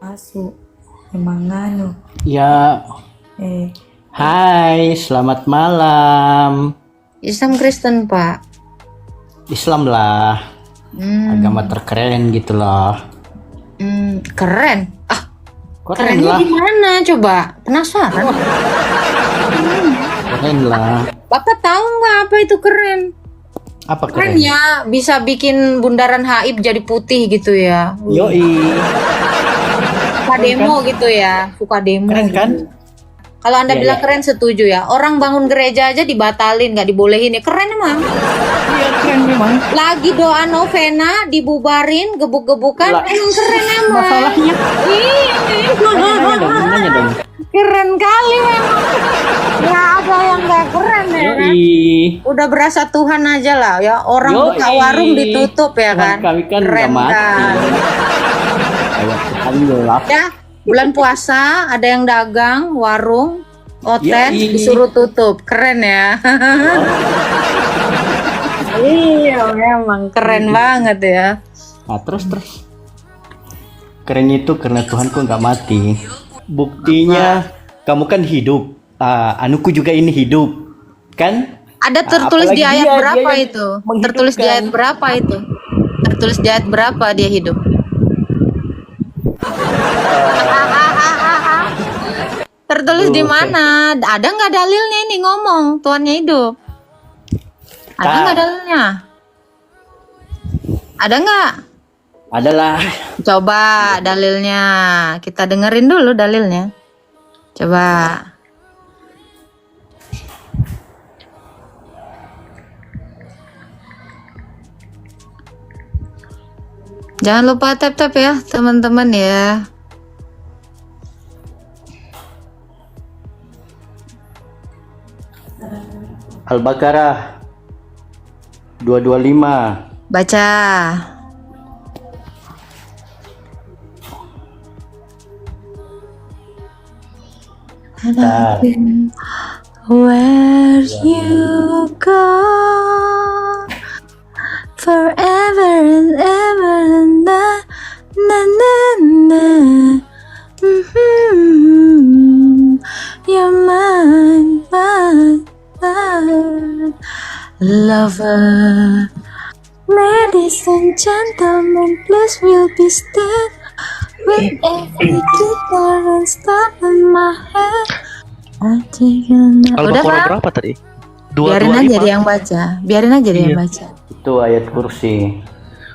Asu, emang nganu. Ya, Eh, hai, selamat malam. Islam Kristen, Pak. Islam lah, agama terkeren gitu loh. Keren. Keren Kerennya lah, gimana coba? Penasaran. keren lah. Bapak tahu nggak apa itu keren? Apa Keren keren? ya, bisa bikin bundaran HI jadi putih gitu ya. Yoi, Suka demo gitu ya, suka demo. keren kan? Kalau Anda Iya, bilang iya. keren, setuju ya. Orang bangun gereja aja dibatalin, nggak dibolehin ya. Keren emang. Iya, keren memang. Lagi doa novena dibubarin, gebuk-gebukan, Lah, emang keren emang. masalahnya. Nanya dong. Keren kali memang. Nggak ada yang nggak keren ya kan? Yoi. Udah berasa Tuhan aja lah ya. Orang Yoi. buka warung ditutup ya Tuhan kan? kami kan Keren nggak mati. kan? Alhamdulillah. Ya, bulan puasa ada yang dagang warung, hotel Yoi. disuruh tutup. Keren ya. Iya, memang keren banget ya. Nah, terus. Keren itu karena Tuhanku nggak mati. Buktinya kamu kan hidup. Anuku juga ini hidup, kan? Ada tertulis di apalagi ayat dia berapa yang itu? menghidupkan. Tertulis di ayat berapa itu? Tertulis di ayat berapa dia hidup? Tertulis di mana? Ada nggak dalilnya ini ngomong Tuhannya hidup? Ada nggak dalilnya? Ada nggak? Adalah. Coba dalilnya. Kita dengerin dulu dalilnya. Coba. Jangan lupa tap-tap ya teman-teman ya. Al-Baqarah 225. Baca. Bentar. Where you go forever and ever and na na na na. You're mine, lover. Ladies and gentlemen, please will be still with every guitar and start in my head. Udah Al-Baqarah Pak? berapa tadi? Biarin aja 225. dia yang baca. Biarin aja dia yang baca. Itu ayat kursi.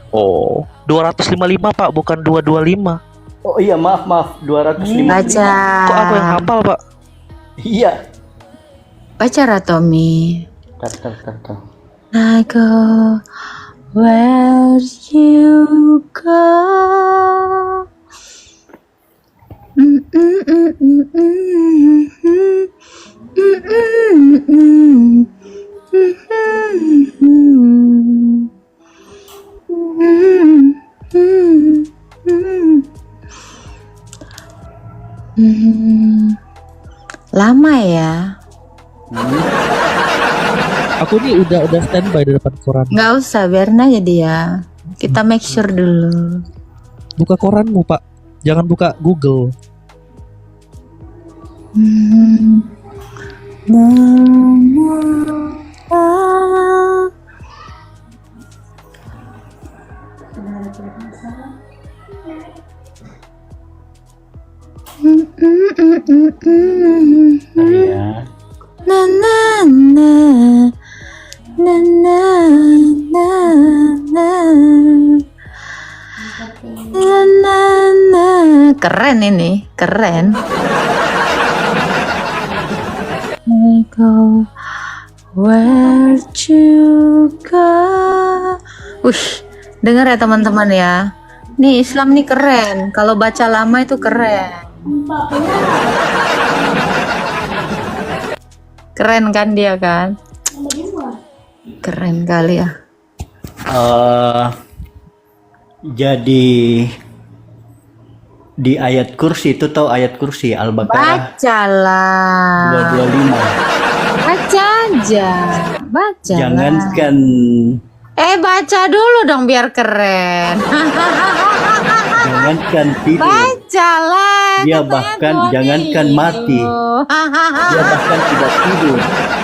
Oh, 255 Pak, bukan 225. Oh iya, maaf 255. Baca. Kok aku yang hafal Pak? Iya. Baca Ratomi. Tar. I go where you go. Lama ya. Aku nih udah standby di depan koran. Nggak usah, biarin aja dia. Kita make sure dulu. Buka koranmu Pak, jangan buka Google. Iya. Na na na na na na na na na na. Keren ini, keren. I go where you go. Dengar ya teman-teman ya. Nih Islam nih keren. Kalau baca lama itu keren. Keren kan dia kan? Keren kali ya. Jadi di ayat kursi itu, tahu ayat kursi Al-Baqarah Bacalah. 225. Baca aja. Baca. Jangankan Baca dulu dong biar keren. jangankan tidur. Baca. Bacalah. Dia katanya bahkan Tuhan jangankan hidup. mati. Dia bahkan tidak tidur.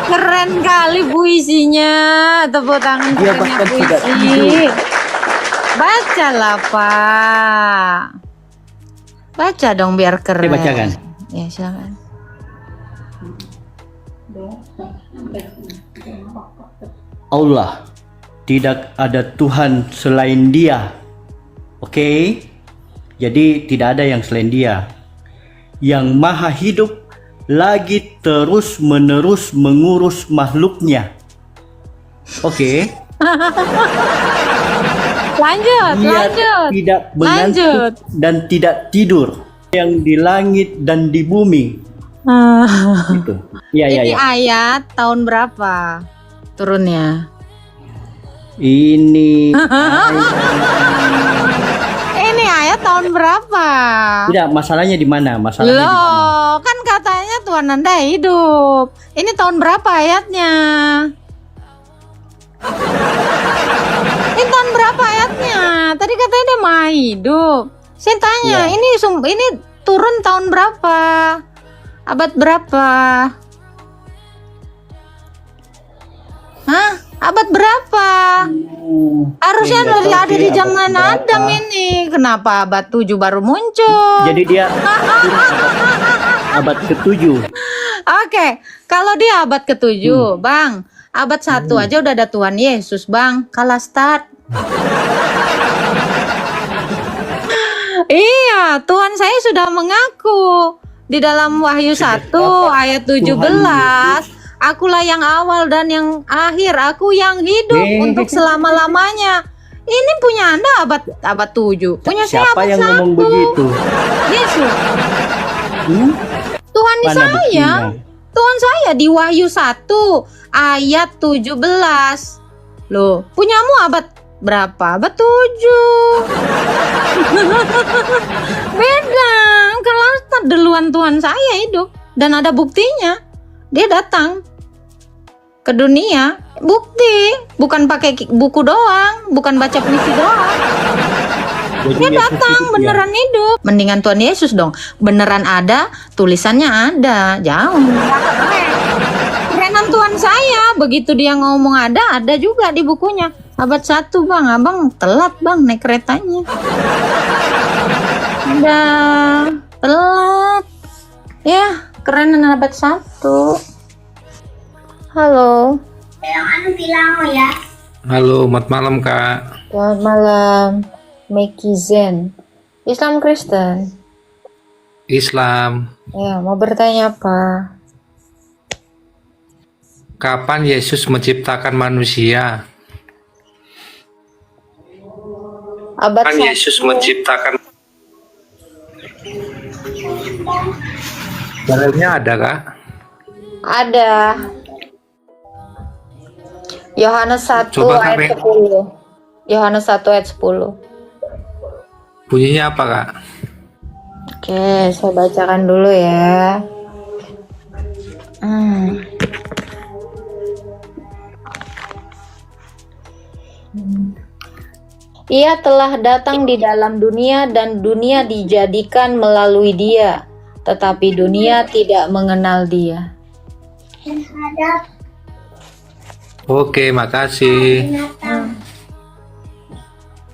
Keren kali puisinya. Tepuk tangan Dia kerennya bahkan tidak puisi. tidur. Bacalah Pak. Baca dong biar keren. Saya bacakan. Ya silakan. Allah, tidak ada Tuhan selain Dia. Oke? Jadi tidak ada yang selain Dia. Yang maha hidup lagi terus menerus mengurus makhluknya. Oke? Lanjut, Dia lanjut. tidak Lanjut. mengantuk dan tidak tidur. Yang di langit dan di bumi. Gitu. Ya, ya, Ini ya. ayat tahun berapa turunnya? Ini Ini ayat tahun berapa? tidak, masalahnya di mana? Masalahnya di mana? Loh, kan katanya Tuhan Anda hidup. Ini tahun berapa ayatnya? Ini tahun berapa ayatnya? Tadi katanya dia maha hidup. Saya tanya, Iya. ini turun tahun berapa? Abad berapa? Hah? Abad berapa? Harusnya nggak tahu ada sih di abad zaman berapa. Adam ini. Kenapa abad 7 baru muncul? Jadi dia abad ke-7. Oke, kalau dia abad ke-7, Bang, abad 1 aja udah ada Tuhan Yesus, Bang. Kalah start. Iya, Tuhan saya sudah mengaku di dalam Wahyu 1 ayat 17. Akulah yang awal dan yang akhir, aku yang hidup untuk selama-lamanya. Ini punya Anda abad 7. Punya saya Siapa abad yang 1. ngomong begitu? Yesus. Hmm? Tuhan Mana saya. buktinya? Tuhan saya di Wahyu 1 ayat 17. Loh, punyamu abad berapa? Abad 7. Beda. Kalau duluan Tuhan saya hidup dan ada buktinya. Dia datang ke dunia, bukti, bukan pakai buku doang, bukan baca puisi doang. Jadi Dia Yesus datang hidup, ya? beneran hidup. Mendingan Tuhan Yesus dong. Beneran ada, tulisannya ada. Jauh. Kerenan Tuhan saya. Begitu dia ngomong ada juga di bukunya. Abad 1 Bang, Abang telat Bang naik keretanya. Udah telat. Ya, kerenan abad 1. Halo. Halo, selamat malam Kak. Selamat malam. Meki Zen. Islam Kristen. Islam. Ya, mau bertanya apa? Kapan Yesus menciptakan manusia? Abad Kapan Yesus 1. menciptakan? Dalilnya ada Kak? Ada. Yohanes 1 Coba ayat sampai- 10. Yohanes 1 ayat 10. Bunyinya apa Kak? Oke, saya bacakan dulu ya. Ia telah datang di dalam dunia dan dunia dijadikan melalui dia, tetapi dunia tidak mengenal dia. Oke, makasih.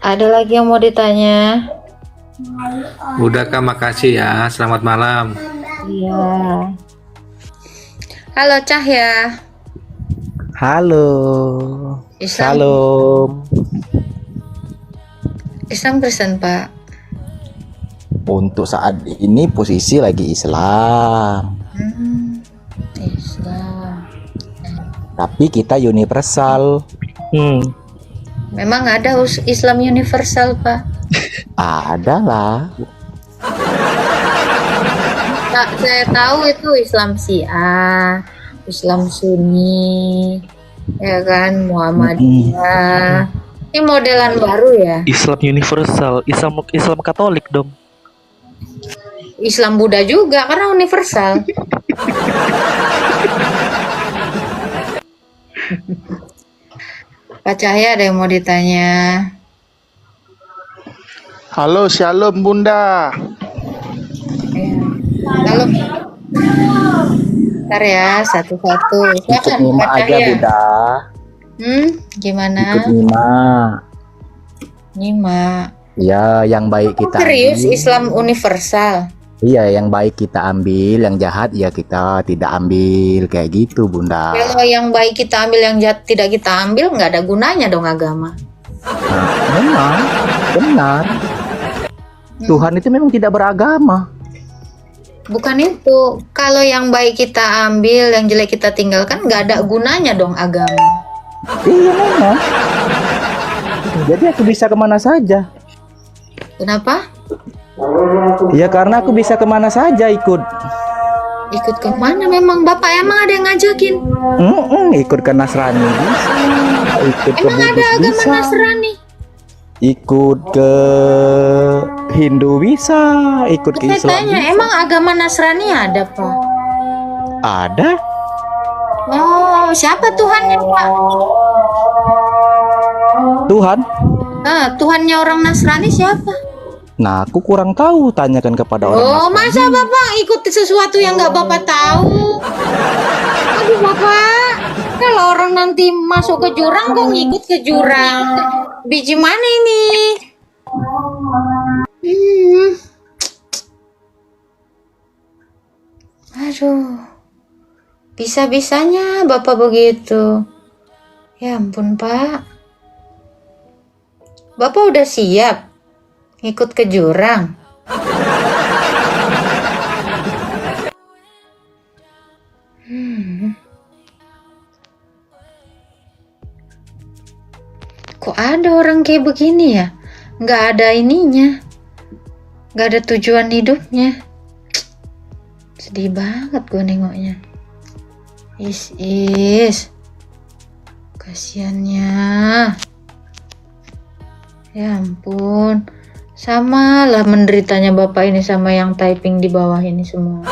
Ada lagi yang mau ditanya? Udah Kak, makasih ya. Selamat malam. Iya. Halo Cahya. Halo. Islam, Salam. Islam Kristen Pak. Untuk saat ini posisi lagi Islam, Islam. tapi kita universal. Memang ada Islam universal Pak. Ada lah. Pak, saya tahu itu Islam Syiah, Islam Sunni, ya kan, Muhammadiyah. Ini modelan baru ya. Islam universal, Islam Katolik dong. Islam Buddha juga karena universal. Pak Cahya ada yang mau ditanya? Halo, shalom Bunda. Ya. Halo. Bentar ya, satu-satu. Ikut Silakan nyimak Pak aja Cahya. Bunda. Gimana? Ikut nyimak. Nyimak. Ya, yang baik kita Serius ambil. Islam universal? Iya, yang baik kita ambil, yang jahat ya kita tidak ambil, kayak gitu Bunda. Kalau yang baik kita ambil, yang jahat tidak kita ambil, nggak ada gunanya dong agama. Nah, memang benar. Tuhan itu memang tidak beragama. Bukan itu. Kalau yang baik kita ambil, yang jelek kita tinggalkan, nggak ada gunanya dong agama. Iya memang. Jadi aku bisa kemana saja. Kenapa? Ya karena aku bisa kemana saja ikut. Ikut kemana? Memang Bapak emang ada yang ngajakin? Ikut ke Nasrani bisa. Ikut ke Emang ada Buddhis agama bisa. Nasrani? Ikut ke Hindu bisa. Ikut ke Saya Islam tanya, bisa. emang agama Nasrani ada, Pak? Ada. Oh, siapa Tuhannya, Pak? Tuhan. Tuhannya orang Nasrani siapa? Nah, aku kurang tahu. Tanyakan kepada orang Oh, Nasrani. masa Bapak ikuti sesuatu yang nggak Bapak tahu? Aduh, Bapak. Kalau orang nanti masuk ke jurang, kok ngikut ke jurang? Biji mana ini? Aduh. Bisa-bisanya Bapak begitu. Ya ampun, Pak. Bapak udah siap ngikut ke jurang? Kok ada orang kayak begini ya? Nggak ada ininya. Nggak ada tujuan hidupnya. Sedih banget gue nengoknya. Is. Kasiannya. Ya ampun. Sama lah menderitanya Bapak ini sama yang typing di bawah ini semua.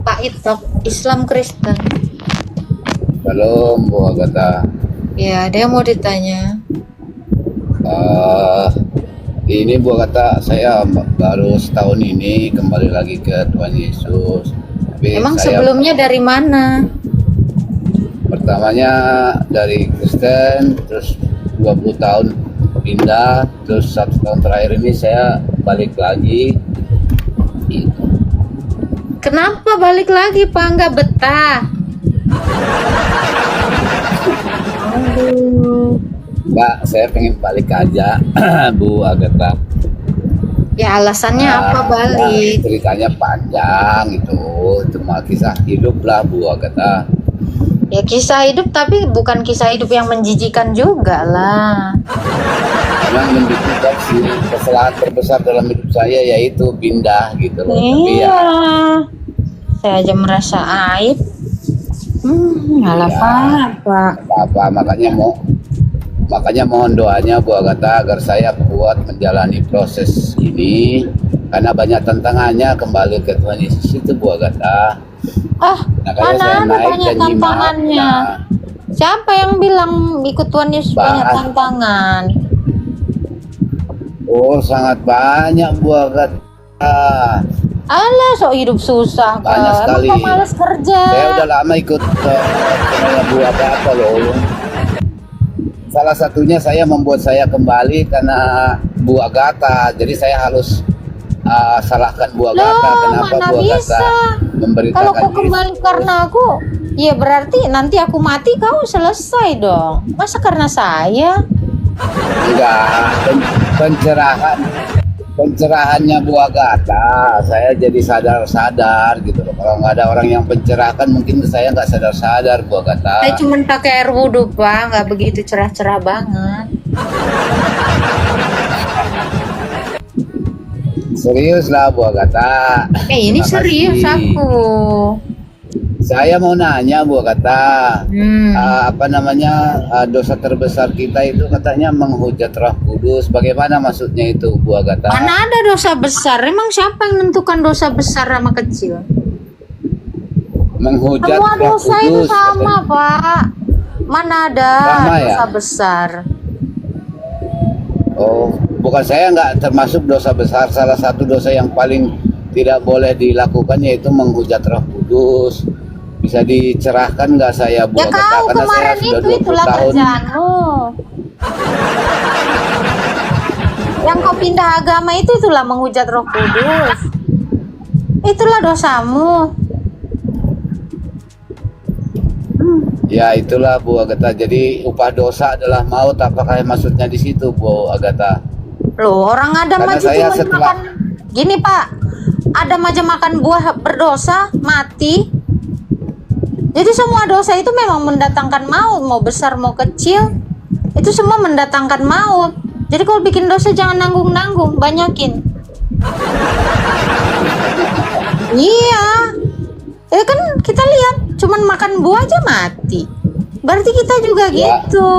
Pak Itok, Islam Kristen. Halo, Bu Agatha. Ya, ada yang mau ditanya. Ini Bu Agatha, saya baru setahun ini kembali lagi ke Tuhan Yesus. Tapi Emang saya sebelumnya dari mana? pertamanya dari Kristen, terus 20 tahun pindah, terus 1 tahun terakhir ini saya balik lagi. Kenapa balik lagi, Pak? Nggak betah? Aduh. Mbak, saya pengen balik aja, Bu Agatha. Ya alasannya apa balik? Ceritanya panjang itu cuma kisah hidup lah Bu Agatha. Ya kisah hidup, tapi bukan kisah hidup yang menjijikan juga lah. Memang menunjukkan sih kesalahan terbesar dalam hidup saya yaitu pindah gitu loh. Tapi ya Iya. Saya aja merasa aib. Nggak apa-apa. apa makanya mohon doanya Bu Agatha agar saya kuat menjalani proses ini karena banyak tantangannya kembali ke Tuhan Yesus itu Bu Agatha. Mana ada banyak tantangannya? Siapa yang bilang ikut Tuhan Yesus banyak tantangan? Oh, sangat banyak Bu Agatha. Alah, sok hidup susah. Banyak Kak. sekali. Emang kok males kerja? Saya udah lama ikut Bu Agatha loh. Salah satunya saya membuat saya kembali karena Bu Agatha. Jadi saya harus salahkan Bu Agatha. Loh, Kenapa mana Bu Agatha bisa? Kalau memberitakan kau kembali karena aku, ya berarti nanti aku mati kau selesai dong. Masa karena saya? Enggak, pencerahannya Bu Agatha, saya jadi sadar gitu loh. Kalau nggak ada orang yang pencerahkan, mungkin saya nggak sadar Bu Agatha. Saya cuma pakai air wudhu, Pak, nggak begitu cerah-cerah banget. Serius lah Bu Agatha. Ini Terima serius kasih. aku. Saya mau nanya Bu Agatha, apa namanya dosa terbesar kita itu katanya menghujat Roh Kudus. Bagaimana maksudnya itu Bu Agatha? Mana ada dosa besar? Emang siapa yang menentukan dosa besar sama kecil? Menghujat Semua Roh dosa itu Kudus. sama, Pak. Mana ada Sama ya? dosa besar? Oh, bukan, saya nggak termasuk dosa besar. Salah satu dosa yang paling tidak boleh dilakukan yaitu menghujat Roh Kudus. Bisa dicerahkan nggak saya, Bu Ya Agatha? kau Karena saya kemarin sudah itu 20 itulah tahun. kerjaanmu. Yang kau pindah agama itu itulah menghujat Roh Kudus. Itulah dosamu. Ya itulah Bu Agatha. Jadi upah dosa adalah maut. Apakah maksudnya di situ, Bu Agatha? Loh, orang Adam Karena aja saya cuma setelah- makan. Gini Pak, Adam aja makan buah berdosa, mati. Jadi semua dosa itu memang mendatangkan maut, mau besar mau kecil, itu semua mendatangkan maut. Jadi kalau bikin dosa jangan nanggung-nanggung, banyakin. Iya, kan kita lihat, cuman makan buah aja mati. Berarti kita juga Ya. gitu.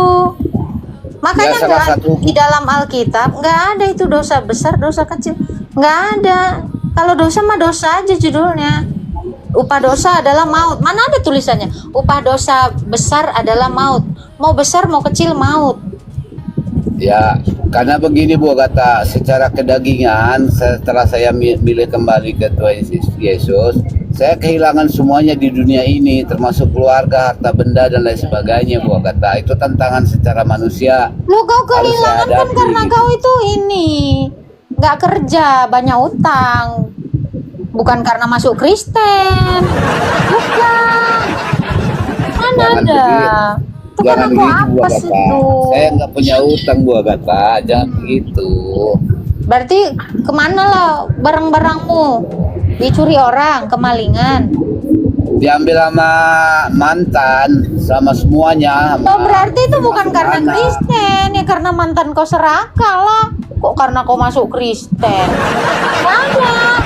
Makanya Ya, salah nggak satu- di dalam Alkitab nggak ada itu dosa besar, dosa kecil, nggak ada. Kalau dosa mah dosa aja judulnya. Upah dosa adalah maut. Mana ada tulisannya? Upah dosa besar adalah maut. Mau besar mau kecil maut. Ya, karena begini Bu Agatha, secara kedagingan setelah saya milih kembali ke Tuhan Yesus, saya kehilangan semuanya di dunia ini, termasuk keluarga, harta benda dan lain sebagainya, Bu Agatha. Itu tantangan secara manusia. Lo kau Harus saya kehilangan kan hadapi. karena kau itu ini nggak kerja, banyak utang. Bukan karena masuk Kristen. Bukan. Mana Jangan ada? Itu karena Jangan kau begitu, Bu apes Agatha. itu. Saya nggak punya utang, Bu Agatha. Jangan begitu. Berarti kemana lah barang-barangmu? Dicuri orang, kemalingan. Diambil sama mantan, sama semuanya. Oh, berarti itu bukan karena anak. Kristen, ya karena mantan kau serakah lah. Kok karena kau masuk Kristen? Jangan.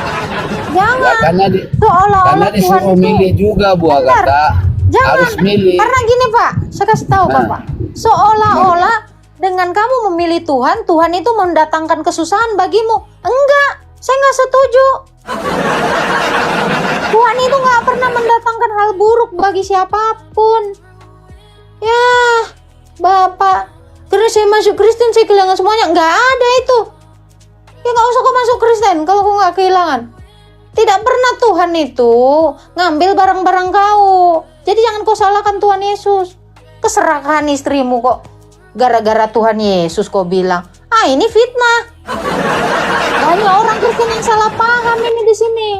Ya, Jangan. karena Seolah-olah Tuhan disuruh itu. milih juga, Bu Bentar. Agatha. Jangan. Harus milih. Karena gini Pak, saya kasih tahu Nah. Bapak. Seolah-olah dengan kamu memilih Tuhan, Tuhan itu mendatangkan kesusahan bagimu. Enggak, saya nggak setuju. Tuhan itu nggak pernah mendatangkan hal buruk bagi siapapun. Ya, Bapak, karena saya masuk Kristen saya kehilangan semuanya. Nggak ada itu. Ya nggak usah kau masuk Kristen kalau kau nggak kehilangan. Tidak pernah Tuhan itu ngambil barang-barang kau. Jadi jangan kau salahkan Tuhan Yesus. Keserakahan istrimu kok gara-gara Tuhan Yesus kau bilang. Ah, ini fitnah. Banyak orang Kristen yang salah paham ini di sini.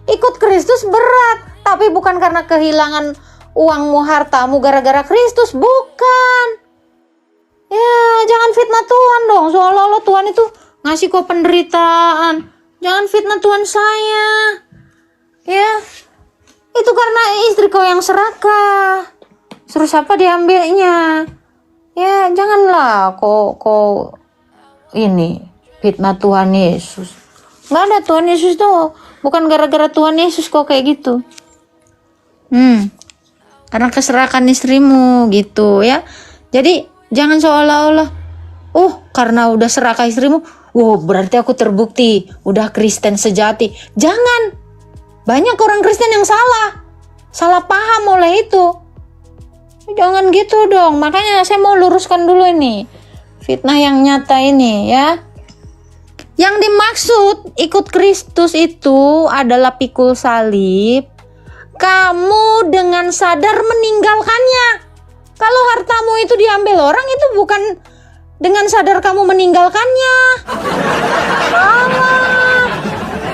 Ikut Kristus berat, tapi bukan karena kehilangan uangmu, hartamu gara-gara Kristus, bukan. Ya, jangan fitnah Tuhan dong. Seolah-olah Tuhan itu ngasih kau penderitaan. Jangan fitnah Tuhan saya. Ya, itu karena istri kau yang serakah. Suruh siapa diambilnya? Ya, janganlah kau ini fitnah Tuhan Yesus. Nggak ada, Tuhan Yesus tuh bukan gara-gara Tuhan Yesus kok kayak gitu. Karena keserakan istrimu gitu ya. Jadi jangan seolah-olah karena udah serakah istrimu, berarti aku terbukti udah Kristen sejati. Jangan. Banyak orang Kristen yang salah paham oleh itu. Jangan gitu dong. Makanya saya mau luruskan dulu ini fitnah yang nyata ini ya. Yang dimaksud ikut Kristus itu adalah pikul salib. Kamu dengan sadar meninggalkannya. Kalau hartamu itu diambil orang, itu bukan dengan sadar kamu meninggalkannya.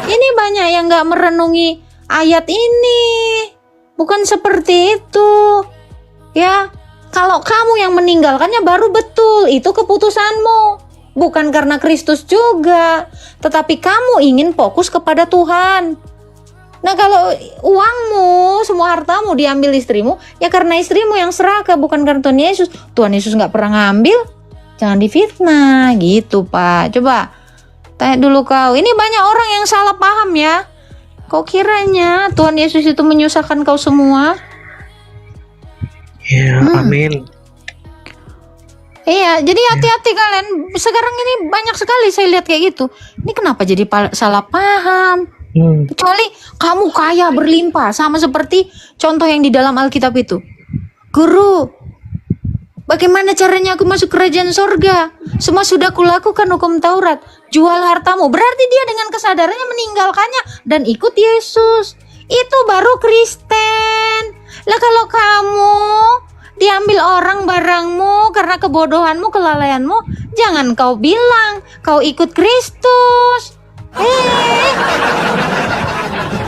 Ini banyak yang gak merenungi ayat ini. Bukan seperti itu. Ya, kalau kamu yang meninggalkannya baru betul. Itu keputusanmu. Bukan karena Kristus juga, tetapi kamu ingin fokus kepada Tuhan. Nah, kalau uangmu, semua hartamu diambil istrimu, ya karena istrimu yang serakah, bukan karena Tuhan Yesus. Tuhan Yesus nggak pernah ngambil, jangan difitnah, gitu Pak. Coba tanya dulu kau. Ini banyak orang yang salah paham ya. Kau kiranya Tuhan Yesus itu menyusahkan kau semua? Ya, amin. Iya, jadi hati-hati kalian. Sekarang ini banyak sekali saya lihat kayak gitu. Ini kenapa jadi salah paham? Kecuali kamu kaya berlimpah, sama seperti contoh yang di dalam Alkitab itu. Guru, Bagaimana caranya aku masuk kerajaan sorga? Semua sudah kulakukan hukum Taurat. Jual hartamu. Berarti dia dengan kesadarannya meninggalkannya dan ikut Yesus. Itu baru Kristen. Lah kalau kamu diambil orang barangmu karena kebodohanmu, kelalaianmu, jangan kau bilang kau ikut Kristus.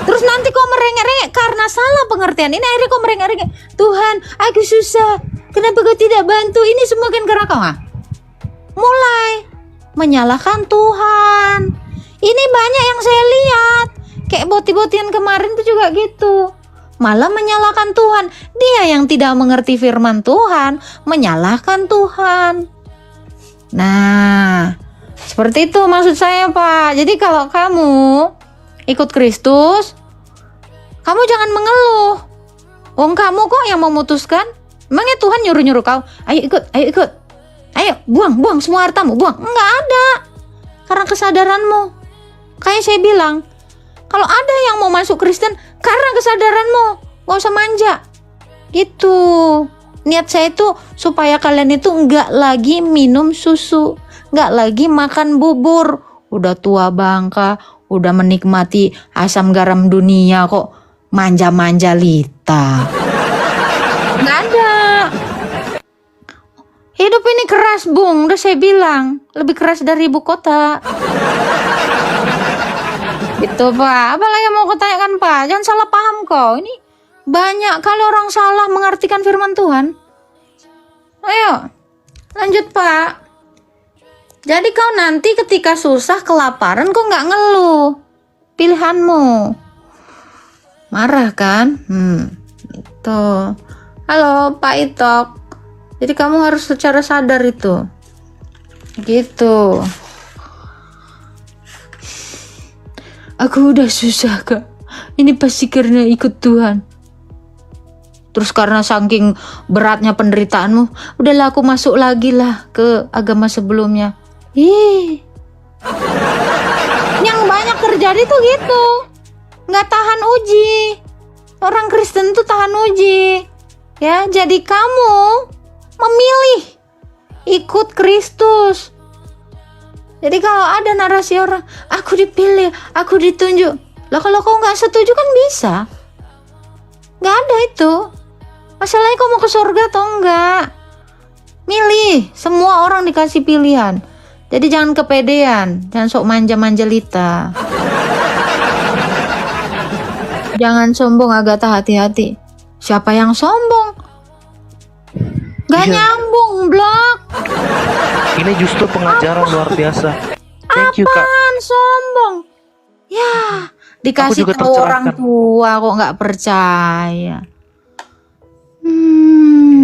Terus nanti kau merengek-rengek karena salah pengertian. Ini akhirnya kau merengek-rengek. Tuhan, aku susah. Kenapa kau tidak bantu? Ini semua kan karena kau. Mulai menyalahkan Tuhan. Ini banyak yang saya lihat. Kayak boti-botian kemarin tuh juga gitu. Malah menyalahkan Tuhan. Dia yang tidak mengerti firman Tuhan, menyalahkan Tuhan. Nah, seperti itu maksud saya, Pak. Jadi kalau kamu ikut Kristus, kamu jangan mengeluh. Wong kamu kok yang memutuskan. Emangnya Tuhan nyuruh-nyuruh kau, ayo ikut. Ayo, buang semua hartamu, buang. Enggak ada. Karena kesadaranmu. Kayak saya bilang, kalau ada yang mau masuk Kristen karena kesadaranmu, gak usah manja. Gitu. Niat saya itu supaya kalian itu enggak lagi minum susu, enggak lagi makan bubur. Udah tua bangka, udah menikmati asam garam dunia kok manja-manja lita. Nggak ada. Hidup ini keras, Bung. Udah saya bilang, lebih keras dari ibu kota. Itu, Pak. Apalagi yang mau kutanyakan, Pak? Jangan salah paham kok. Ini banyak kali orang salah mengartikan firman Tuhan. Ayo, lanjut, Pak. Jadi kau nanti ketika susah, kelaparan, kau nggak ngeluh. Pilihanmu. Marah kan? Itu. Halo Pak Itok. Jadi kamu harus secara sadar itu. Gitu. Aku udah susah, Kak. Ini pasti karena ikut Tuhan. Terus karena saking beratnya penderitaanmu, udahlah aku masuk lagi lah ke agama sebelumnya. Yang banyak terjadi tuh gitu. Nggak tahan uji. Orang Kristen tuh tahan uji. Ya, jadi kamu memilih ikut Kristus. Jadi kalau ada narasi orang, aku dipilih, aku ditunjuk. Lah kalau kau nggak setuju kan bisa. Nggak ada itu. Masalahnya kau mau ke surga atau enggak. Milih. Semua orang dikasih pilihan. Jadi jangan kepedean, jangan sok manja-manja lita. Jangan sombong, Agatha, hati-hati. Siapa yang sombong? Gak nyambung, Blok. Ini justru pengajaran luar biasa. Thank you, Kak. Apaan sombong? Ya, dikasih juga tahu orang tercerahkan. tua kok nggak percaya.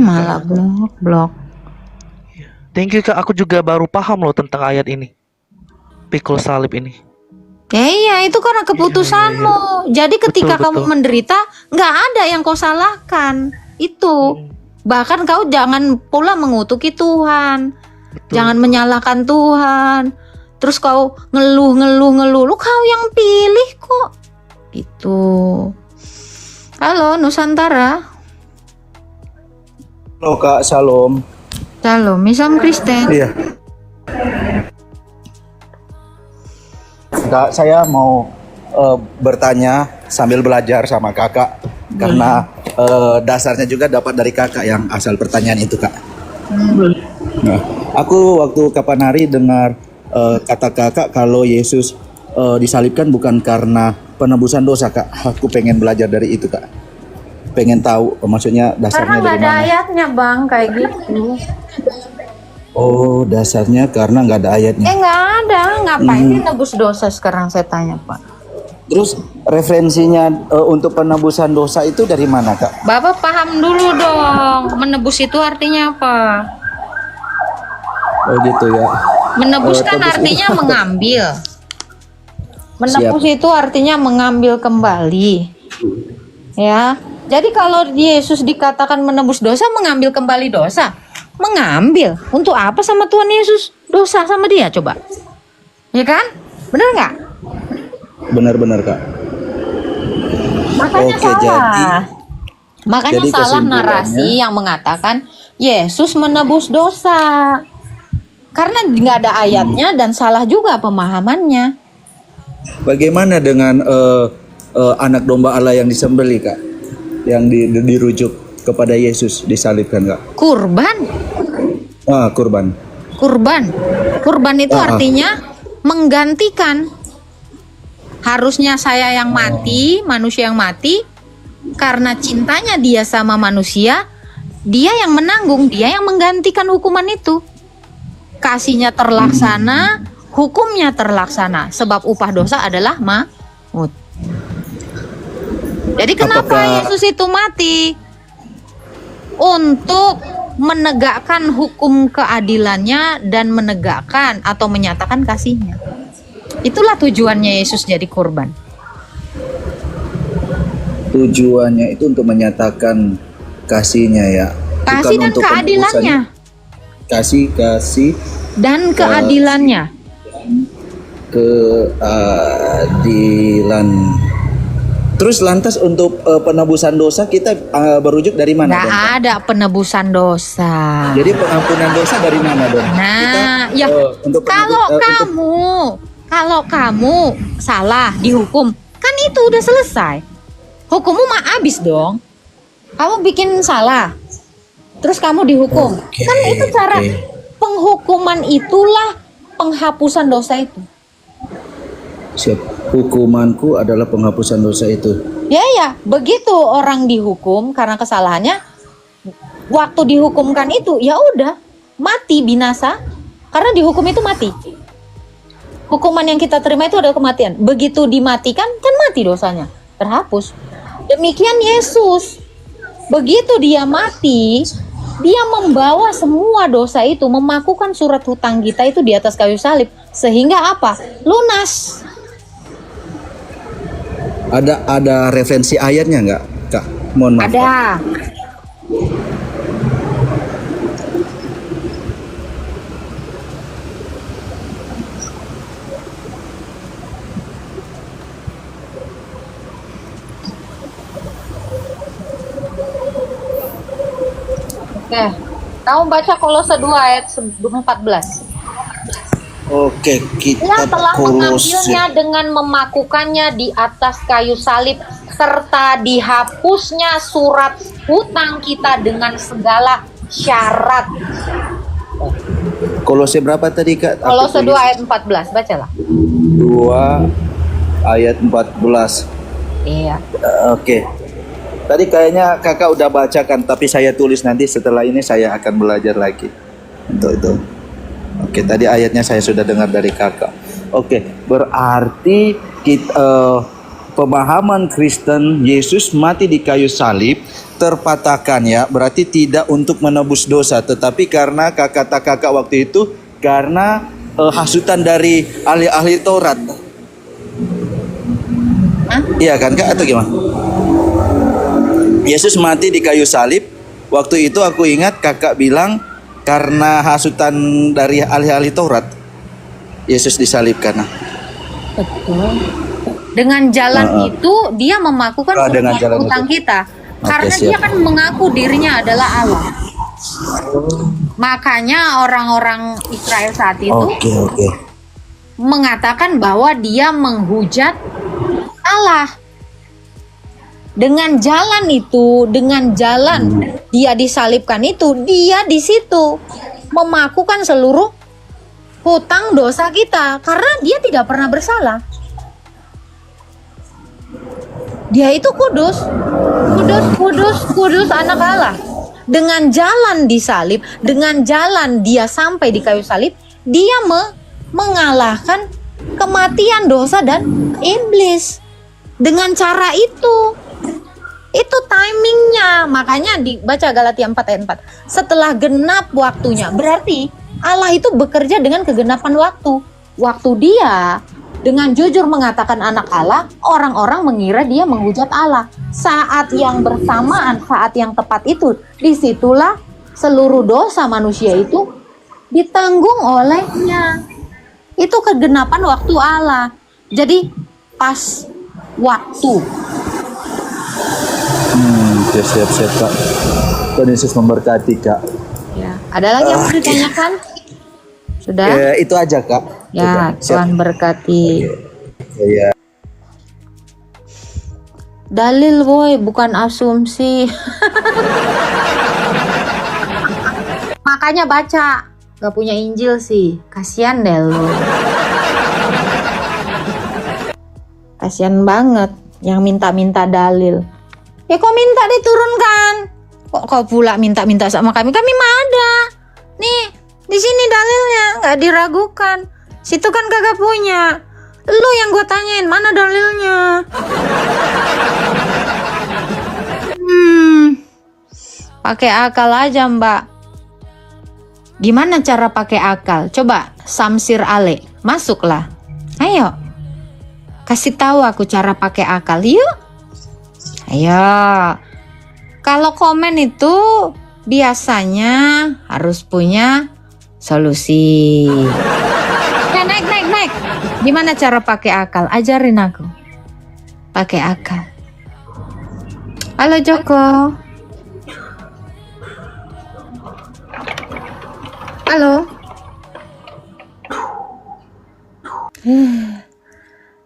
Malah blok. Thank you, Kak. Aku juga baru paham loh tentang ayat ini. Pikul salib ini. Ya iya, itu karena keputusanmu. Jadi ketika Betul, kamu betul. menderita, nggak ada yang kau salahkan. Itu. Bahkan kau jangan pula mengutuki Tuhan. Betul. Jangan menyalahkan Tuhan. Terus kau ngeluh. Lu kau yang pilih kok. Gitu. Halo Nusantara. Halo Kak, Shalom. Shalom, Islam Kristen. Iya. Kak, saya mau bertanya sambil belajar sama kakak. Karena dasarnya juga dapat dari kakak yang asal pertanyaan itu, Kak. Nah, aku waktu kapan hari dengar kata kakak kalau Yesus disalibkan bukan karena penebusan dosa, Kak. Aku pengen belajar dari itu, Kak. Pengen tahu maksudnya Karena dasarnya nggak dari ada mana. ayatnya bang kayak gitu. Oh, dasarnya karena nggak ada ayatnya. Nggak ada. Ngapain sih nebus dosa sekarang saya tanya Pak. Terus referensinya untuk penebusan dosa itu dari mana, Kak? Bapak paham dulu dong. Menebus itu artinya apa? Oh gitu ya. Menebus kan tebus artinya itu. mengambil. Menebus itu artinya mengambil kembali. Ya. Jadi kalau Yesus dikatakan menebus dosa, mengambil kembali dosa. Mengambil. Untuk apa sama Tuhan Yesus? Dosa sama dia coba. Ya kan? Bener nggak? Benar-benar, Kak. Makanya Oke, salah. Makanya Jadi salah kesimpulannya- narasi yang mengatakan Yesus menebus dosa. Karena nggak ada ayatnya dan salah juga pemahamannya. Bagaimana dengan anak domba Allah yang disembelih, Kak? Yang dirujuk kepada Yesus disalibkan, Kak? Kurban. Kurban. Kurban itu artinya menggantikan. Harusnya saya yang mati, manusia yang mati, karena cintanya dia sama manusia, dia yang menanggung, dia yang menggantikan hukuman itu. Kasihnya terlaksana, hukumnya terlaksana, sebab upah dosa adalah maut. Jadi kenapa Apakah- Yesus itu mati? Untuk menegakkan hukum keadilannya dan menegakkan atau menyatakan kasihnya. Itulah tujuannya Yesus jadi korban. Tujuannya itu untuk menyatakan kasihnya ya. Kasih dan untuk keadilannya. penebusannya. Kasih Dan keadilannya. keadilan. Terus lantas untuk penebusan dosa kita berujuk dari mana? Nggak Don, Pak? ada penebusan dosa. Jadi pengampunan dosa dari mana, Don? Nah, ya untuk kalau kamu salah dihukum, kan itu udah selesai. Hukummu mah abis dong. Kamu bikin salah, terus kamu dihukum. Oke, Kan itu cara oke. penghukuman, itulah penghapusan dosa itu. Siap. Hukumanku adalah penghapusan dosa itu. Ya, begitu orang dihukum karena kesalahannya, waktu dihukumkan itu ya udah mati, binasa. Karena dihukum itu mati. Hukuman yang kita terima itu adalah kematian. Begitu dimatikan kan mati dosanya, terhapus. Demikian Yesus. Begitu dia mati, dia membawa semua dosa itu, memakukan surat hutang kita itu di atas kayu salib. Sehingga apa? Lunas. Ada referensi ayatnya nggak, Kak? Mohon maaf. Kak. Ada. Oke, kamu baca Kolose 2 ayat 14. Oke, Dia kita telah Kolose. mengambilnya dengan memakukannya di atas kayu salib, serta dihapusnya surat hutang kita dengan segala syarat. Kolose berapa tadi, Kak? Aku Kolose 2 tulis. ayat 14, bacalah. 2 ayat 14. Iya. Oke. Tadi kayaknya Kakak udah bacakan, tapi saya tulis nanti setelah ini saya akan belajar lagi untuk itu. Oke, tadi ayatnya saya sudah dengar dari Kakak. Oke, berarti pemahaman Kristen Yesus mati di kayu salib terpatahkan ya, berarti tidak untuk menebus dosa, tetapi karena kata Kakak waktu itu karena hasutan dari ahli-ahli Taurat. Iya kan, Kak, atau gimana? Yesus mati di kayu salib. Waktu itu aku ingat Kakak bilang karena hasutan dari ahli-ahli Taurat Yesus disalibkan. Betul. Dengan jalan itu dia memakukan dengan surat jalan hutang itu. kita. Oke, Karena siap. dia kan mengaku dirinya adalah Allah. Makanya orang-orang Israel saat itu Oke. mengatakan bahwa dia menghujat Allah. Dengan jalan itu, dengan jalan dia disalibkan itu, dia di situ memakukan seluruh hutang dosa kita karena dia tidak pernah bersalah. Dia itu kudus, kudus anak Allah. Dengan jalan disalib, dengan jalan dia sampai di kayu salib, dia mengalahkan kematian, dosa dan iblis. Dengan cara itu timingnya. Makanya dibaca Galatia 4 ayat 4. Setelah genap waktunya, berarti Allah itu bekerja dengan kegenapan waktu. Waktu dia dengan jujur mengatakan anak Allah, orang-orang mengira dia menghujat Allah. Saat yang bersamaan, saat yang tepat itu, disitulah seluruh dosa manusia itu ditanggung olehnya. Itu kegenapan waktu Allah. Jadi pas waktu. Oke, siap Kak. Tuhan Yesus memberkati Kak. Ya, ada lagi yang mau ditanyakan? Sudah? Itu aja Kak. Ya, Itu, Kak. Tuhan berkati. Iya. Dalil boy, bukan asumsi. Makanya baca. Gak punya Injil sih. Kasian deh lu. Kasian banget yang minta-minta dalil. Ya kok minta diturunkan? Kok kau pula minta-minta sama kami? Kami mah ada. Nih, di sini dalilnya, nggak diragukan. Situ kan kagak punya. Lu yang gue tanyain, mana dalilnya? Pakai akal aja, Mbak. Gimana cara pakai akal? Coba Samsir Ale, masuklah. Ayo. Kasih tahu aku cara pakai akal, yuk. Ayo. Kalau komen itu biasanya harus punya solusi. Ya, naik. Gimana cara pakai akal? Ajarin aku. Pakai akal. Halo Joko. Halo.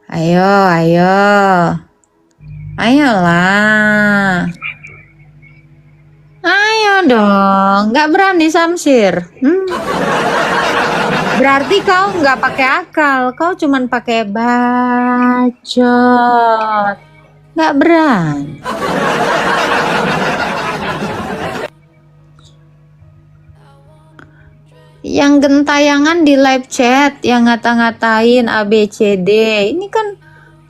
Ayo. Ayolah. Ayo dong, nggak berani Samsir. Berarti kau nggak pakai akal, kau cuman pakai bacot. Nggak berani. Yang gentayangan di live chat, yang ngata-ngatain ABCD, ini kan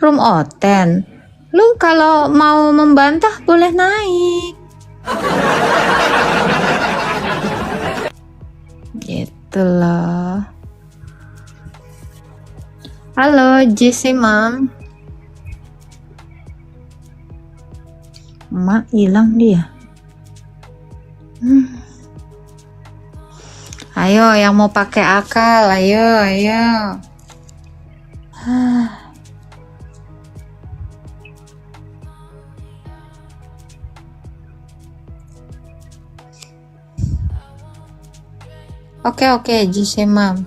room oten. Lu kalau mau membantah boleh naik. Gitu loh. Halo JC Mam. Mak hilang dia. Ayo yang mau pakai akal, ayo. Oke, JC Mam.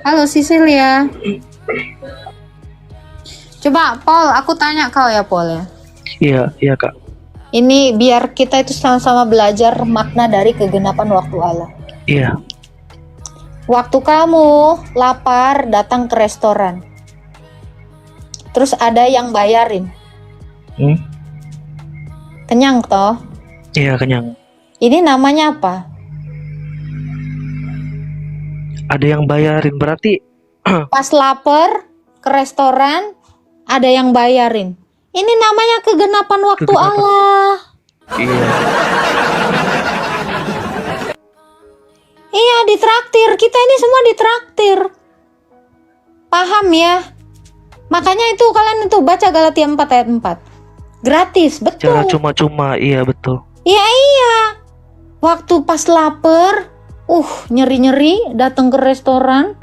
Halo Sisilia. Coba Paul, aku tanya kau ya Paul ya. Iya Kak. Ini biar kita itu sama-sama belajar makna dari kegenapan waktu Allah. Iya. Waktu kamu lapar datang ke restoran, terus ada yang bayarin. Kenyang toh? Iya, kenyang. Ini namanya apa? Ada yang bayarin, berarti Pas lapar ke restoran, ada yang bayarin. Ini namanya kegenapan waktu Kegenapan. Allah. iya. Iya, ditraktir. Kita ini semua ditraktir. Paham ya? Makanya itu kalian itu baca Galatia 4 ayat 4. Gratis, betul. Cara cuma-cuma, iya betul. Iya. Waktu pas lapar, nyeri-nyeri datang ke restoran,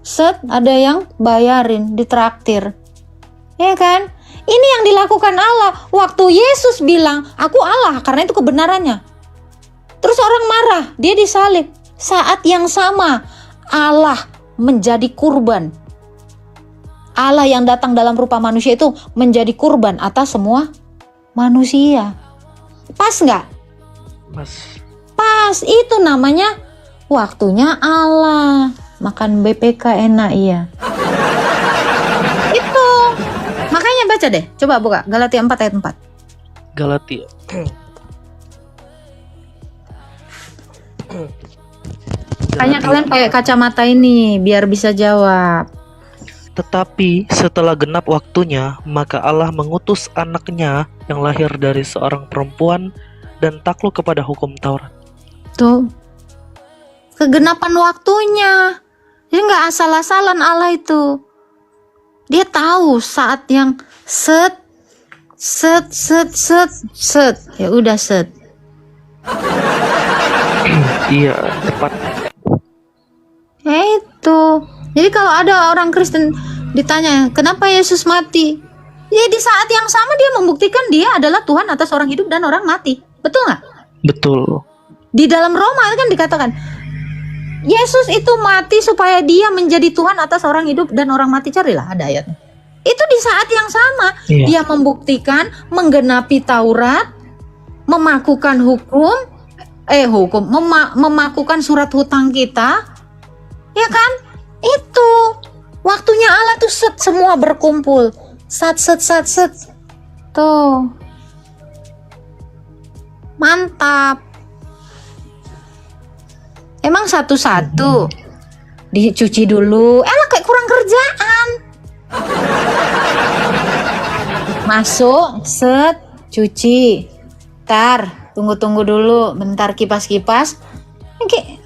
set ada yang bayarin, ditraktir. Ya kan? Ini yang dilakukan Allah. Waktu Yesus bilang, "Aku Allah," karena itu kebenarannya. Terus orang marah, dia disalib. Saat yang sama, Allah menjadi kurban. Allah yang datang dalam rupa manusia itu menjadi kurban atas semua manusia. Pas nggak? Pas, itu namanya waktunya Allah. Makan BPK enak iya. Itu. Makanya baca deh. Coba buka Galatia 4 ayat 4. Galatia. Makanya kalian pakai kacamata ini biar bisa jawab. Tetapi setelah genap waktunya, maka Allah mengutus anaknya yang lahir dari seorang perempuan dan takluk kepada hukum Taurat. Tuh. Kegenapan waktunya. Jadi nggak asal-asalan Allah itu. Dia tahu saat yang set. Ya udah set. Iya, tepat. Ya itu. Jadi kalau ada orang Kristen Ditanya, kenapa Yesus mati? Ya di saat yang sama dia membuktikan dia adalah Tuhan atas orang hidup dan orang mati. Betul nggak? Betul. Di dalam Roma kan dikatakan, Yesus itu mati supaya dia menjadi Tuhan atas orang hidup dan orang mati. Carilah ada ayatnya. Itu di saat yang sama. Iya. Dia membuktikan, menggenapi Taurat, memakukan memakukan surat hutang kita. Ya kan? Itu waktunya Allah tuh semua berkumpul. Sat. Tuh. Mantap. Emang satu-satu dicuci dulu. Elah kayak kurang kerjaan. Masuk, set, cuci. Bentar, tunggu dulu. Bentar kipas-kipas. Oke,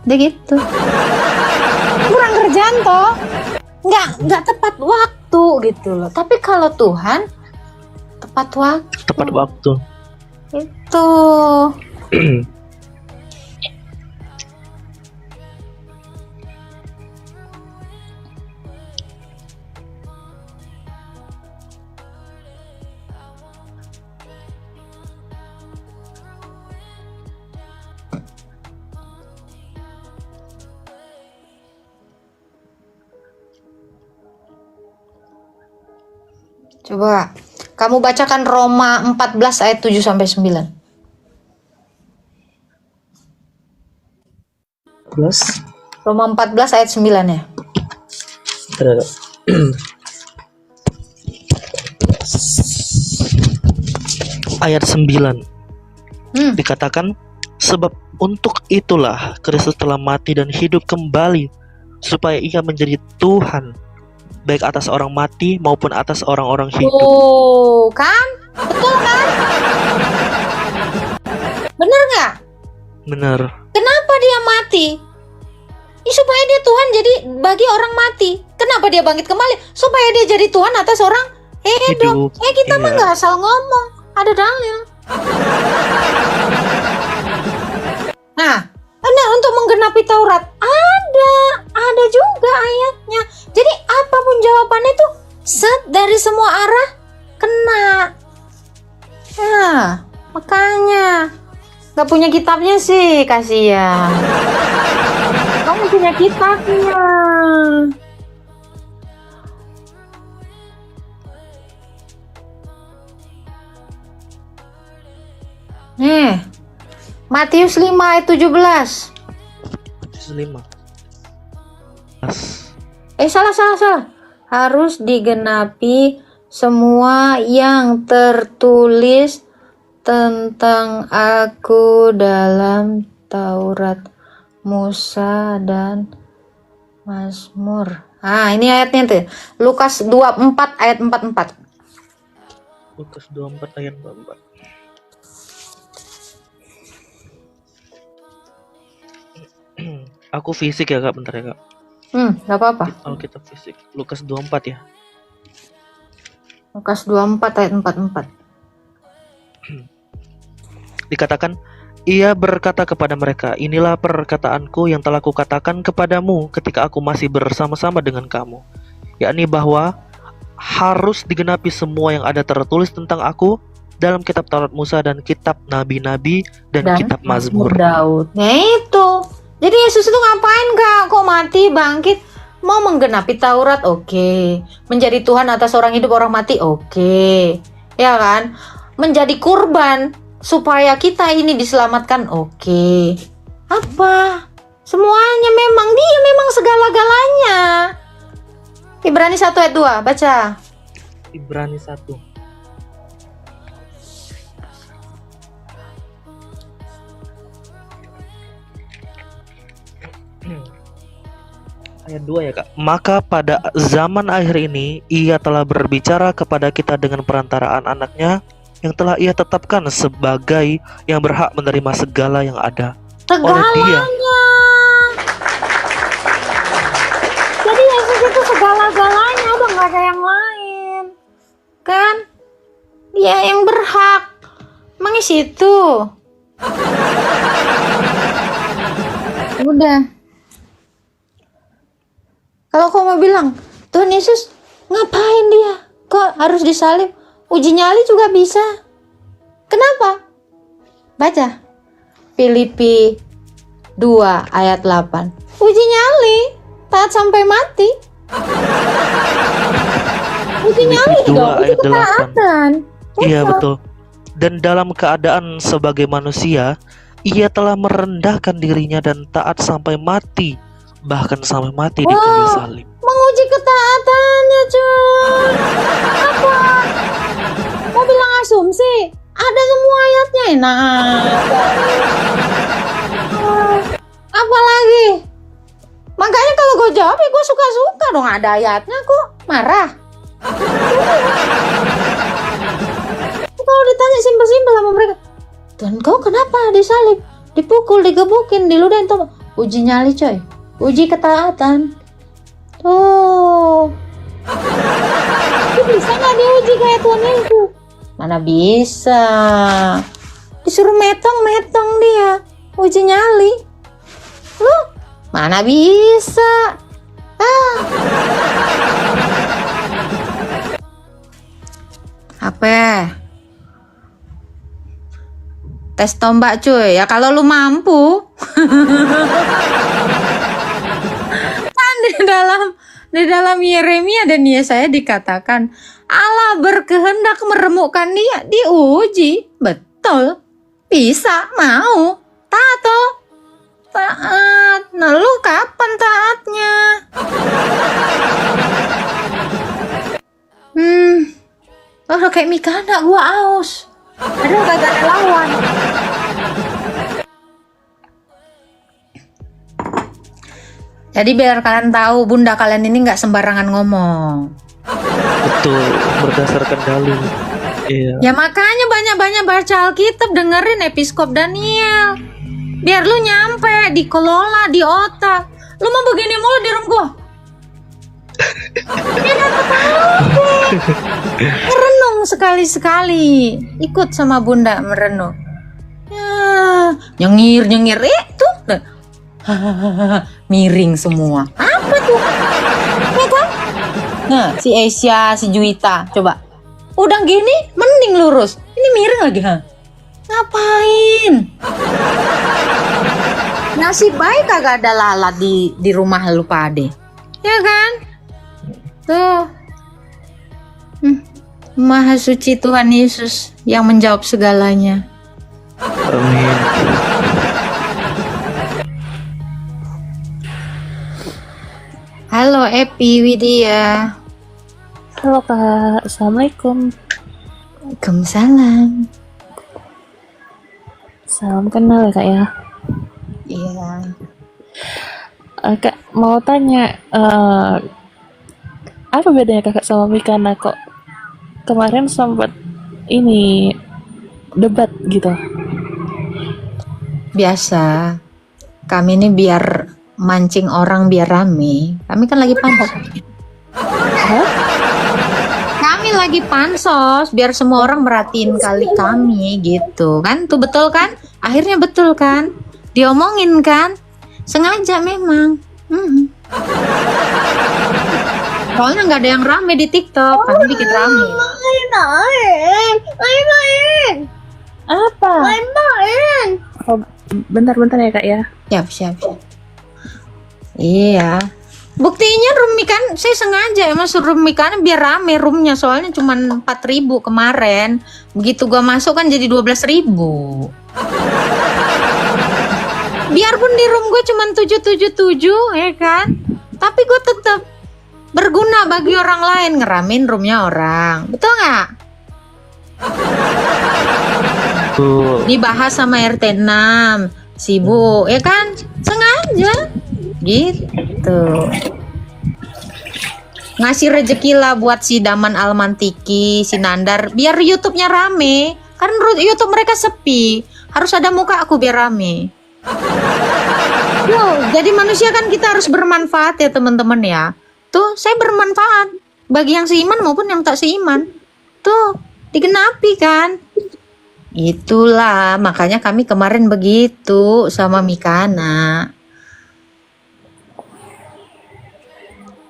udah gitu. Kurang kerjaan toh. Nggak tepat waktu gitu loh. Tapi kalau Tuhan tepat waktu. Tepat waktu. Itu. Coba kamu bacakan Roma 14 ayat 7 sampai 9. Plus Roma 14 ayat 9 ya. Ayat 9 dikatakan, sebab untuk itulah Kristus telah mati dan hidup kembali supaya ia menjadi Tuhan baik atas orang mati maupun atas orang-orang hidup. Oh, kan? Betul kan? Bener nggak? Benar. Kenapa dia mati? Supaya dia Tuhan jadi bagi orang mati. Kenapa dia bangkit kembali? Supaya dia jadi Tuhan atas orang hidup. Kita mah Iya. nggak asal ngomong. Ada dalil. Nah, untuk menggenapi Taurat ada juga ayatnya. Jadi apapun jawabannya itu set dari semua arah kena. Ya, makanya nggak punya kitabnya sih, kasihan. Kamu punya kitabnya. Nih, Matius 5 ayat 17. 5. Salah. Harus digenapi semua yang tertulis tentang aku dalam Taurat, Musa dan Mazmur. Ini ayatnya tuh. Lukas 24 ayat 44. Lukas 24 ayat 44. Aku fisik ya kak, bentar ya kak. Gak apa-apa. Alkitab fisik. Lukas 24 ya. Lukas 24 ayat 44. Dikatakan, ia berkata kepada mereka, inilah perkataanku yang telah kukatakan kepadamu ketika aku masih bersama-sama dengan kamu, yakni bahwa harus digenapi semua yang ada tertulis tentang aku dalam kitab Taurat Musa dan kitab Nabi-Nabi dan kitab Mazmur. Daud. Nah itu. Jadi Yesus itu ngapain kak? Kok mati bangkit? Mau menggenapi Taurat, oke. Menjadi Tuhan atas orang hidup orang mati, oke. Ya kan? Menjadi kurban supaya kita ini diselamatkan, oke. Apa? Semuanya memang dia memang segala-galanya. Ibrani 1 ayat 2, baca. Ibrani 1. Ayat 2 ya kak. Maka pada zaman akhir ini ia telah berbicara kepada kita dengan perantaraan anaknya yang telah ia tetapkan sebagai yang berhak menerima segala yang ada oleh dia. Jadi Yesus itu segala-galanya, udah gak ada yang lain. Kan? Dia yang berhak. Emang situ. Udah. Kalau kau mau bilang, Tuhan Yesus ngapain dia? Kok harus disalib? Uji nyali juga bisa. Kenapa? Baca Filipi 2 ayat 8. Uji nyali, taat sampai mati. Uji nyali Filipi 2 dong, uji ayat 8. ketaatan. Iya betul. Dan dalam keadaan sebagai manusia, ia telah merendahkan dirinya dan taat sampai mati, bahkan sampai mati di kayu salib. Menguji ketaatannya, cuy. Apa? Mau bilang asumsi? Ada semua ayatnya. Nah, apalagi? Makanya kalau gue jawab ya gue suka-suka dong, ada ayatnya kok. Marah. Kalau ditanya simpel-simpel sama mereka, Tuhan kau kenapa disalib, dipukul, digebukin, diludahin tuh? Uji nyali coy, uji ketaatan. Tuh, bisa nggak diuji kayak Tuhan Yesus? Mana bisa? Disuruh metong dia, uji nyali. Lu mana bisa? Apa? Tes tombak cuy, ya kalau lu mampu. Kan di dalam Yeremia dan Yesaya dikatakan Allah berkehendak meremukkan dia, diuji. Betul. Bisa, mau. Taat. Nah, lu kapan taatnya? Oh, kayak Mikana gua aus. Aduh, kagak ada lawan. Jadi biar kalian tahu, bunda kalian ini nggak sembarangan ngomong. Betul, berdasarkan dalil. Iya. Ya makanya banyak-banyak baca Alkitab, dengerin Episkop Daniel. Biar lu nyampe, dikelola di otak. Lu mau begini mulu di room gua? Ya nggak apa-apa. Merenung sekali-sekali. Ikut sama bunda merenung. Ya, nyengir. Tuh. Miring semua. Apa tuh? Ya kan? Nah, si Asia, si Juwita, coba. Udah gini, mending lurus. Ini miring lagi, ha? Ngapain? Nasib baik kagak ada lalat di rumah lu pade. Ya kan? Tuh. Maha suci Tuhan Yesus yang menjawab segalanya. Amin. Halo Epi Widya. Halo Kak, Assalamualaikum. Waalaikumsalam. Salam kenal ya Kak ya. Iya. Kak, mau tanya, apa bedanya Kakak sama Mikana kok kemarin sempat ini debat gitu? Biasa. Kami ini biar mancing orang biar rame. Kami kan lagi pansos. Kami lagi pansos biar semua orang merhatiin kali kami gitu kan. Tuh betul kan? Akhirnya betul kan? Diomongin kan? Sengaja memang. Soalnya nggak ada yang rame di TikTok. Kami bikin rame. Apa? Oh, bentar ya Kak ya. Siap. Iya. Buktinya room kan saya sengaja emang suruh kan biar rame roomnya, soalnya cuma 4.000 kemarin. Begitu gua masuk kan jadi 12.000. Biarpun di room gue cuma 777 ya kan, tapi gue tetap berguna bagi orang lain, ngeramin roomnya orang. Betul nggak? Dibahas sama RT 6 sibuk ya kan, sengaja gitu. Ngasih rezeki lah buat si Daman Almantiki, si Nandar, biar YouTube-nya rame. Kan YouTube mereka sepi, harus ada muka aku biar rame. Yo, jadi manusia kan kita harus bermanfaat ya teman-teman ya. Tuh saya bermanfaat bagi yang seiman maupun yang tak seiman. Tuh digenapi kan. Itulah makanya kami kemarin begitu sama Mikana.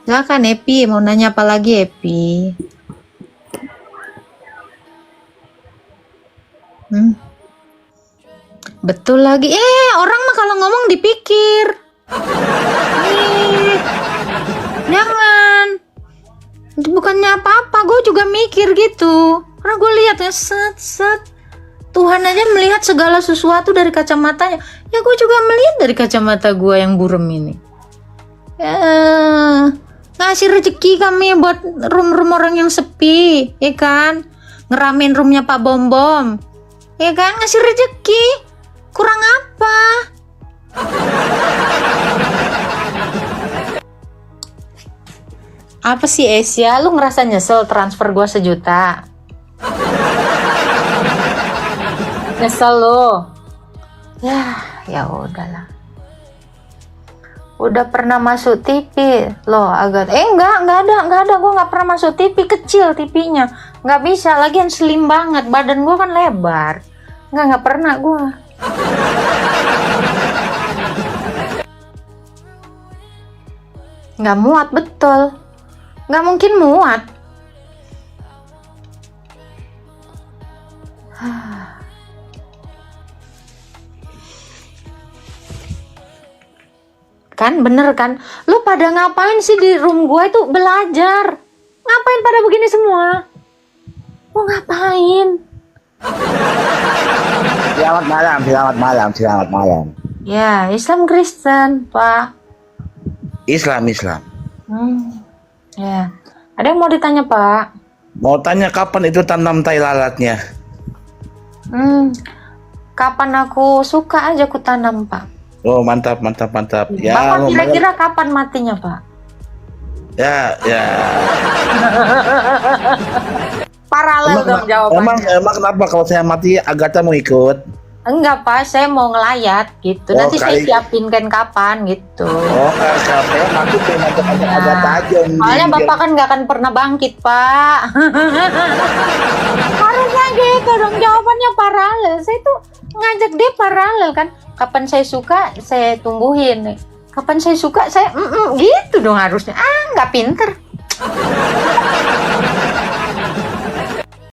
Silakan Epi, mau nanya apa lagi Epi? Betul lagi. Orang mah kalau ngomong dipikir. Jangan. Itu bukannya apa-apa, gue juga mikir gitu. Karena gue lihat ya, set. Tuhan aja melihat segala sesuatu dari kacamatanya. Ya gue juga melihat dari kacamata gue yang burem ini. Ngasih rezeki kami buat room-room orang yang sepi, ya kan? Ngeramein roomnya Pak Bom Bom, ya kan? Ngasih rezeki, kurang apa? Apa sih Asia? Lu ngerasa nyesel transfer gua 1 juta? Nyesel lo? Ya udahlah. Udah pernah masuk TV loh agak enggak ada, gue nggak pernah masuk TV, kecil TV-nya, nggak bisa, lagian slim banget, badan gue kan lebar, nggak pernah gue. Nggak muat, betul, nggak mungkin muat. Kan bener kan, lu pada ngapain sih di room gua itu belajar? Ngapain pada begini semua? Mau ngapain? Selamat malam. Ya, Islam Kristen, Pak. Islam. Ya, ada yang mau ditanya, Pak? Mau tanya kapan itu tanam tai lalatnya? Kapan aku suka aja aku tanam, Pak. Oh, mantap. Ya, Bapak kira-kira kapan matinya, Pak? Ya. Paralel dong jawabannya. Emang kenapa kalau saya mati Agatha mau ikut? Enggak, Pak, saya mau ngelayat gitu. Oh, Nanti saya siapin kan kapan gitu. Oh, kalau saya mati pengen ngajak Agatha aja. Soalnya Bapak kan nggak akan pernah bangkit, Pak. Harusnya gitu dong, jawabannya paralel. Saya tuh ngajak dia paralel kan. Kapan saya suka, saya tumbuhin. Kapan saya suka, saya gitu dong harusnya. Nggak pinter.